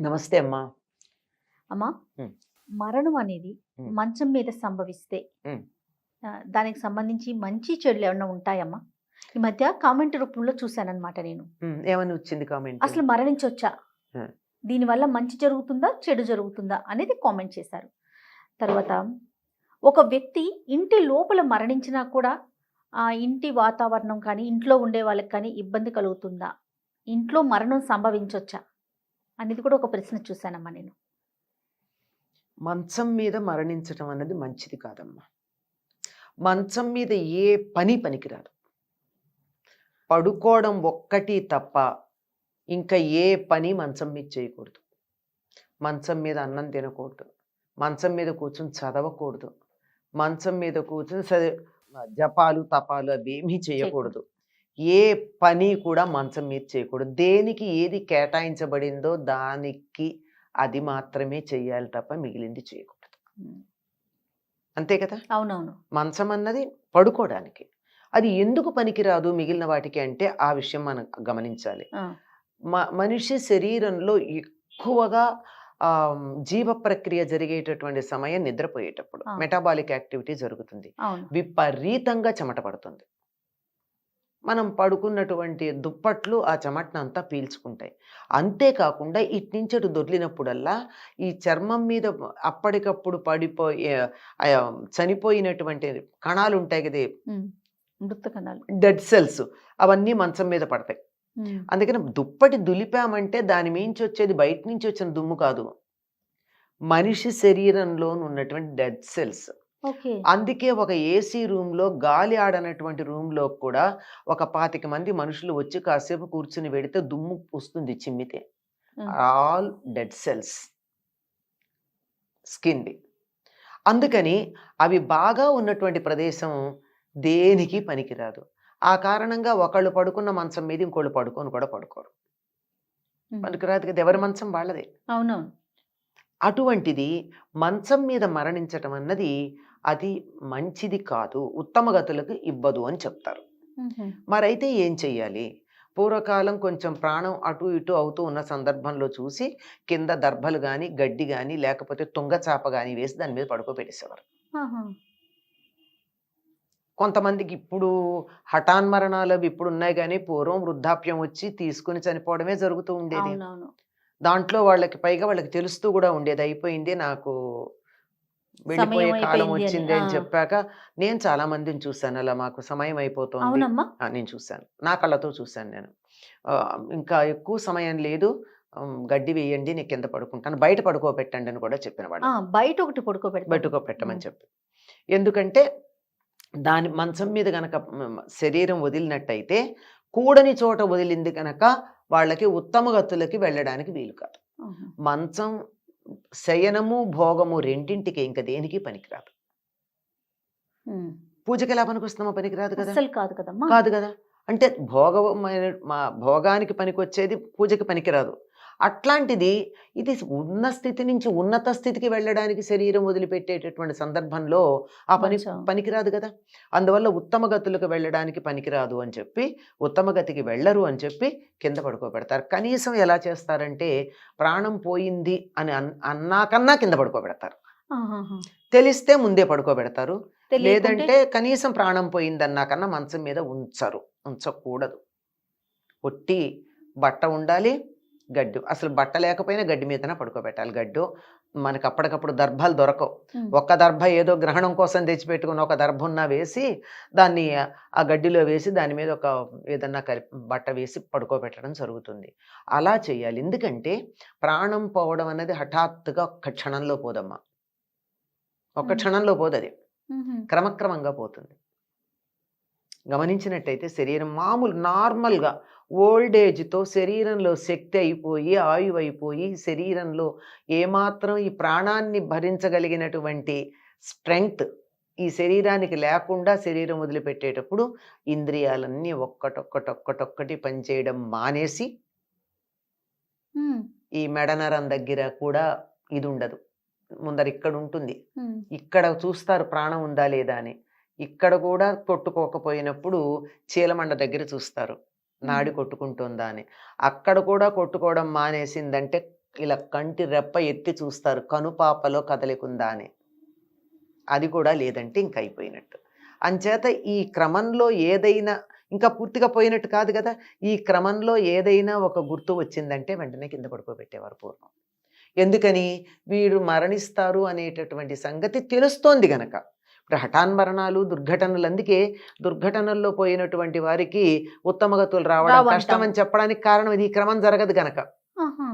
నమస్తే అమ్మా. అమ్మా, హ్మ్. మరణం అనేది హ్మ్. మంచం మీద సంభవిస్తే హ్మ్. దానికి సంబంధించి మంచి చెడులు ఏమన్నా ఉంటాయమ్మా? ఈ మధ్య కామెంట్ రూపంలో చూశానన్నమాట నేను. ఏమని వచ్చింది కామెంట్? అసలు మరణించొచ్చా? ఆ! దీనివల్ల మంచి జరుగుతుందా? చెడు జరుగుతుందా? అనేది కామెంట్ చేశారు. తర్వాత ఒక వ్యక్తి ఇంటి లోపల మరణించినా కూడా ఆ ఇంటి వాతావరణం కానీ, ఇంట్లో ఉండే వాళ్ళకి కానీ ఇబ్బంది కలుగుతుందా? ఇంట్లో మరణం సంభవించొచ్చా? అనేది కూడా ఒక ప్రశ్న చూశానమ్మా నేను. మంచం మీద మరణించటం అన్నది మంచిది కాదమ్మా. మంచం మీద ఏ పని పనికిరాదు. పడుకోవడం ఒక్కటి తప్ప ఇంకా ఏ పని మంచం మీద చేయకూడదు. మంచం మీద అన్నం తినకూడదు. మంచం మీద కూర్చొని చదవకూడదు. మంచం మీద కూర్చొని జపాలు, తపాలు అవేమీ చేయకూడదు. ఏ పని కూడా మంచం మీద చేయకూడదు. దేనికి ఏది కేటాయించబడిందో దానికి అది మాత్రమే చెయ్యాలి తప్ప మిగిలింది చేయకూడదు. అంతే కదా? అవునవును. మంచం అన్నది పడుకోవడానికి. అది ఎందుకు పనికిరాదు మిగిలిన వాటికి అంటే ఆ విషయం మనం గమనించాలి. మనిషి శరీరంలో ఎక్కువగా జీవ ప్రక్రియ జరిగేటటువంటి సమయం నిద్రపోయేటప్పుడు మెటాబాలిక్ యాక్టివిటీ జరుగుతుంది. విపరీతంగా చెమట పడుతుంది. మనం పడుకున్నటువంటి దుప్పట్లు ఆ చెమటనంతా పీల్చుకుంటాయి. అంతేకాకుండా ఇట్నుంచి దొర్లినప్పుడల్లా ఈ చర్మం మీద అప్పటికప్పుడు పడిపోయే చనిపోయినటువంటి కణాలు ఉంటాయి కదా, మృత కణాలు, డెడ్ సెల్స్, అవన్నీ మంచం మీద పడతాయి. అందుకని దుప్పటి దులిపామంటే దాని మించి వచ్చేది బయట నుంచి వచ్చిన దుమ్ము కాదు, మనిషి శరీరంలో ఉన్నటువంటి డెడ్ సెల్స్. అందుకే ఒక ఏసీ రూమ్లో గాలి ఆడనటువంటి రూమ్లో కూడా ఒక 25 మంది మనుషులు వచ్చి కాసేపు కూర్చుని పెడితే దుమ్ము వస్తుంది చిమ్మితే. ఆల్ డెడ్ సెల్స్ స్కిన్ది. అందుకని అవి బాగా ఉన్నటువంటి ప్రదేశం దేనికి పనికిరాదు. ఆ కారణంగా ఒకళ్ళు పడుకున్న మంచం మీద ఇంకోళ్ళు పడుకొని కూడా పడుకోరు. పనికిరాదు కదా, ఎవరి మంచం వాళ్ళదే. అవునవును. అటువంటిది మంచం మీద మరణించటం అన్నది అది మంచిది కాదు, ఉత్తమ గతులకు ఇవ్వదు అని చెప్తారు. మరైతే ఏం చెయ్యాలి? పూర్వకాలం కొంచెం ప్రాణం అటు ఇటు అవుతూ ఉన్న సందర్భంలో చూసి కింద దర్భలు కానీ, గడ్డి కానీ, లేకపోతే తుంగచాప కానీ వేసి దాని మీద పడుకోబెట్టేసేవారు. కొంతమందికి ఇప్పుడు హఠాన్మరణాలు అవి ఇప్పుడు ఉన్నాయి కానీ పూర్వం వృద్ధాప్యం వచ్చి తీసుకుని చనిపోవడమే జరుగుతూ ఉండేది. దాంట్లో వాళ్ళకి పైగా వాళ్ళకి తెలుస్తూ కూడా ఉండేది, అయిపోయింది నాకు వెళ్ళిపోయే కాలం వచ్చింది అని చెప్పాక. నేను చాలా మందిని చూశాను అలా, మాకు సమయం అయిపోతుంది నేను చూశాను, నా కళ్ళతో చూశాను నేను. ఇంకా ఎక్కువ సమయం లేదు, గడ్డి వేయండి, నేను కింద పడుకుంటాను, బయట పడుకోబెట్టండి అని కూడా చెప్పిన వాళ్ళు. బయట ఒకటి పడుకోబెట్టమని చెప్పి. ఎందుకంటే దాని మంచం మీద గనక శరీరం వదిలినట్టయితే కూడని చోట వదిలింది కనుక వాళ్ళకి ఉత్తమ గతులకి వెళ్ళడానికి వీలు కాదు. మంచం శయనము భోగము రెండింటికి ఇంకా దేనికి పనికిరాదు. పూజకి ఎలా పనికొస్తామో పనికిరాదు కదా, కాదు కదా. అంటే భోగానికి పనికొచ్చేది పూజకి పనికిరాదు. అట్లాంటిది ఇది ఉన్న స్థితి నుంచి ఉన్నత స్థితికి వెళ్ళడానికి శరీరం వదిలిపెట్టేటటువంటి సందర్భంలో ఆ పనికిరాదు కదా. అందువల్ల ఉత్తమ గతులకు వెళ్ళడానికి పనికిరాదు అని చెప్పి, ఉత్తమ గతికి వెళ్ళరు అని చెప్పి కింద పడుకోబెడతారు. కనీసం ఎలా చేస్తారంటే ప్రాణం పోయింది అని అన్నాకన్నా కింద పడుకోబెడతారు. తెలిస్తే ముందే పడుకోబెడతారు, లేదంటే కనీసం ప్రాణం పోయింది అన్నాకన్నా మంచం మీద ఉంచకూడదు. ఒట్టి బట్ట ఉండాలి, గడ్డు. అసలు బట్ట లేకపోయినా గడ్డి మీదనే పడుకోబెట్టాలి. గడ్డు మనకు అప్పటికప్పుడు దర్భాలు దొరకవు. ఒక్క దర్భ ఏదో గ్రహణం కోసం తెచ్చిపెట్టుకుని ఒక దర్భ ఉన్నా వేసి దాన్ని ఆ గడ్డిలో వేసి దాని మీద ఒక ఏదన్నా బట్ట వేసి పడుకోబెట్టడం జరుగుతుంది. అలా చేయాలి. ఎందుకంటే ప్రాణం పోవడం అనేది హఠాత్తుగా ఒక్క క్షణంలో పోదమ్మా, ఒక్క క్షణంలో పోదది, క్రమక్రమంగా పోతుంది. గమనించినట్టయితే శరీరం మామూలు నార్మల్గా ఓల్డ్ ఏజ్తో శరీరంలో శక్తి అయిపోయి ఆయువు అయిపోయి శరీరంలో ఏమాత్రం ఈ ప్రాణాన్ని భరించగలిగినటువంటి స్ట్రెంగ్త్ ఈ శరీరానికి లేకుండా శరీరం వదిలిపెట్టేటప్పుడు ఇంద్రియాలన్నీ ఒక్కటొక్కటి పనిచేయడం మానేసి ఈ మెడనరం దగ్గర కూడా ఇది ఉండదు, ముందర ఇక్కడ ఉంటుంది, ఇక్కడ చూస్తారు ప్రాణం ఉందా లేదా అని. ఇక్కడ కూడా కొట్టుకోకపోయినప్పుడు చీలమండ దగ్గర చూస్తారు నాడి కొట్టుకుంటుందా అని. అక్కడ కూడా కొట్టుకోవడం మానేసిందంటే ఇలా కంటి రెప్ప ఎత్తి చూస్తారు, కనుపాపలో కదలికుందా అని. అది కూడా లేదంటే ఇంక అయిపోయినట్టు. అంచేత ఈ క్రమంలో ఏదైనా, ఇంకా పూర్తిగా పోయినట్టు కాదు కదా, ఈ క్రమంలో ఏదైనా ఒక గుర్తు వచ్చిందంటే వెంటనే కింద పడుకోబెట్టేవారు పూర్వం. ఎందుకని? వీరు మరణిస్తారు అనేటటువంటి సంగతి తెలుస్తోంది గనక. ఇప్పుడు హఠాన్మరణాలు, దుర్ఘటనలు, అందుకే దుర్ఘటనల్లో పోయినటువంటి వారికి ఉత్తమగతులు రావడం రావంటాం. కష్టం అని చెప్పడానికి కారణం ఇది. ఈ క్రమం జరగదు గనక. ఆహా.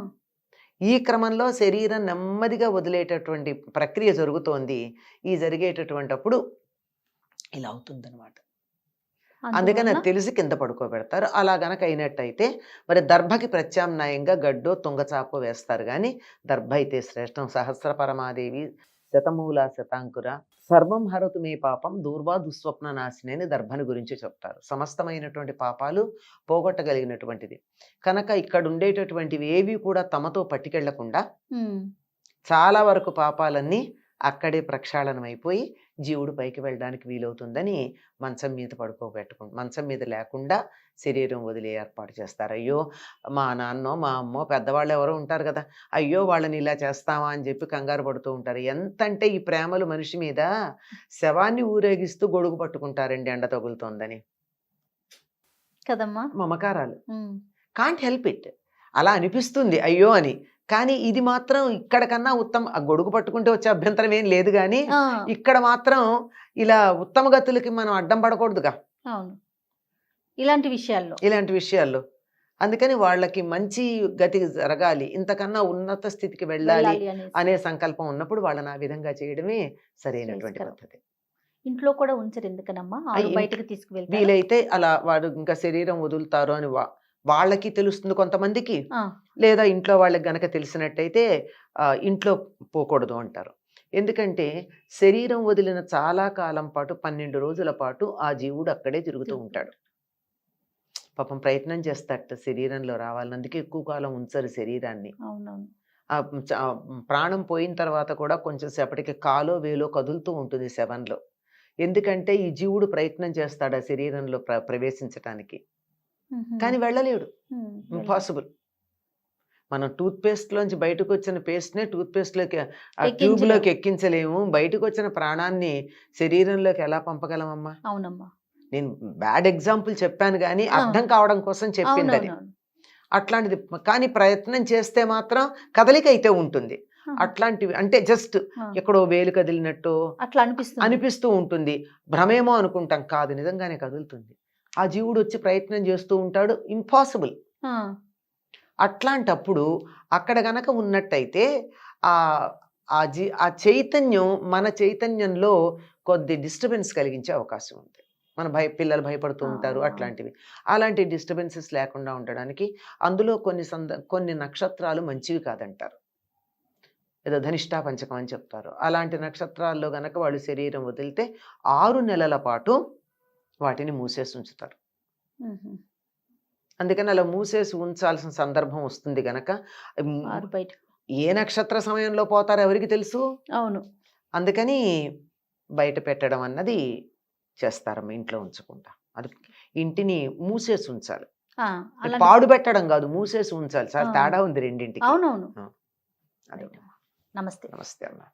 ఈ క్రమంలో శరీరం నెమ్మదిగా వదిలేటటువంటి ప్రక్రియ జరుగుతోంది. ఈ జరిగేటటువంటప్పుడు ఇలా అవుతుందన్నమాట. అందుకని అది తెలిసి కింద పడుకోబెడతారు. అలా గనక అయినట్టయితే మరి దర్భకి ప్రత్యామ్నాయంగా గడ్డో తుంగచాపో వేస్తారు. కానీ దర్భ అయితే శ్రేష్టం. సహస్ర పరమాదేవి శతమూల శతాంకుర సర్వం హరతు మే పాపం దూర్వా దుస్వప్న నాశిని అని దర్భని గురించి చెప్తారు. సమస్తమైనటువంటి పాపాలు పోగొట్టగలిగినటువంటిది కనుక ఇక్కడ ఉండేటటువంటివి ఏవి కూడా తమతో పట్టుకెళ్లకుండా చాలా వరకు పాపాలన్నీ అక్కడే ప్రక్షాళనం అయిపోయి జీవుడు పైకి వెళ్ళడానికి వీలవుతుందని మంచం మీద మంచం మీద లేకుండా శరీరం వదిలే ఏర్పాటు చేస్తారు. అయ్యో మా నాన్నో మా అమ్మో పెద్దవాళ్ళు ఎవరో ఉంటారు కదా, అయ్యో వాళ్ళని ఇలా చేస్తామా అని చెప్పి కంగారు పడుతూ ఉంటారు. ఎంతంటే ఈ ప్రేమలు మనిషి మీద శవాన్ని ఊరేగిస్తూ గొడుగు పట్టుకుంటారండి ఎండ తగులుతోందని. కదమ్మా మమకారాలు. Can't help it. అలా అనిపిస్తుంది అయ్యో అని. కానీ ఇది మాత్రం ఇక్కడ కన్నా ఉత్తమ, ఆ గొడుగు పట్టుకుంటే వచ్చే అభ్యంతరం ఏం లేదు. కానీ ఇక్కడ మాత్రం ఇలా ఉత్తమ గతులకి మనం అడ్డం పడకూడదుగా. అవును, ఇలాంటి విషయాల్లో. అందుకని వాళ్ళకి మంచి గతి జరగాలి, ఇంతకన్నా ఉన్నత స్థితికి వెళ్ళాలి అనే సంకల్పం ఉన్నప్పుడు వాళ్ళని ఆ విధంగా చేయడమే సరైనటువంటి పద్ధతి. ఇంట్లో కూడా ఉంచరు ఎందుకనమ్మా, బయటకు తీసుకువెళ్తారు. వీలైతే అలా వాడు ఇంకా శరీరం వదులుతారు అని వాళ్ళకి తెలుస్తుంది కొంతమందికి, లేదా ఇంట్లో వాళ్ళకి గనక తెలిసినట్టయితే ఇంట్లో పోకూడదు అంటారు. ఎందుకంటే శరీరం వదిలిన చాలా కాలం పాటు 12 రోజుల పాటు ఆ జీవుడు అక్కడే తిరుగుతూ ఉంటాడు. పాపం ప్రయత్నం చేస్తాడట శరీరంలో రావాలని. అందుకే ఎక్కువ కాలం ఉంచరు శరీరాన్ని. ప్రాణం పోయిన తర్వాత కూడా కొంచెం సేపటికి కాలో వేలో కదులుతూ ఉంటుంది శవంలో. ఎందుకంటే ఈ జీవుడు ప్రయత్నం చేస్తాడు ఆ శరీరంలో ప్రవేశించటానికి, కానీ వెళ్ళలేడు. ఇంపాసిబుల్. మనం టూత్ పేస్ట్ లోంచి బయటకు వచ్చిన పేస్ట్నే టూత్ పేస్ట్ లోకి, ఆ ట్యూబ్ లోకి ఎక్కించలేము. బయటకు వచ్చిన ప్రాణాన్ని శరీరంలోకి ఎలా పంపగలమమ్మా? అవునమ్మా, నేను బ్యాడ్ ఎగ్జాంపుల్ చెప్పాను కానీ అర్థం కావడం కోసం చెప్పింది అది. అట్లాంటిది. కానీ ప్రయత్నం చేస్తే మాత్రం కదలిక అయితే ఉంటుంది. అట్లాంటివి అంటే జస్ట్ ఎక్కడో వేలు కదిలినట్టు అట్లా అనిపిస్తూ ఉంటుంది. భ్రమేమో అనుకుంటాం, కాదు నిజంగానే కదులుతుంది. ఆ జీవుడు వచ్చి ప్రయత్నం చేస్తూ ఉంటాడు. ఇంపాసిబుల్. అట్లాంటప్పుడు అక్కడ గనక ఉన్నట్టయితే ఆ చైతన్యం మన చైతన్యంలో కొద్ది డిస్టర్బెన్స్ కలిగించే అవకాశం ఉంది. పిల్లలు భయపడుతూ ఉంటారు. అట్లాంటివి, అలాంటి డిస్టర్బెన్సెస్ లేకుండా ఉండడానికి అందులో కొన్ని నక్షత్రాలు మంచివి కాదంటారు. ఏదో ధనిష్టా పంచకం అని చెప్తారు. అలాంటి నక్షత్రాల్లో గనక వాళ్ళు శరీరం వదిలితే 6 నెలల పాటు వాటిని మూసేసి ఉంచుతారు. అందుకని అలా మూసేసి ఉంచాల్సిన సందర్భం వస్తుంది గనక ఏ నక్షత్ర సమయంలో పోతారో ఎవరికి తెలుసు. అవును, అందుకని బయట పెట్టడం అన్నది చేస్తారమ్మ, ఇంట్లో ఉంచకుండా. అది ఇంటిని మూసేసి ఉంచాలి, పాడు పెట్టడం కాదు, మూసేసి ఉంచాలి. చాలా తేడా ఉంది రెండింటికి. అవునవును. అదే. నమస్తే. నమస్తే అమ్మా.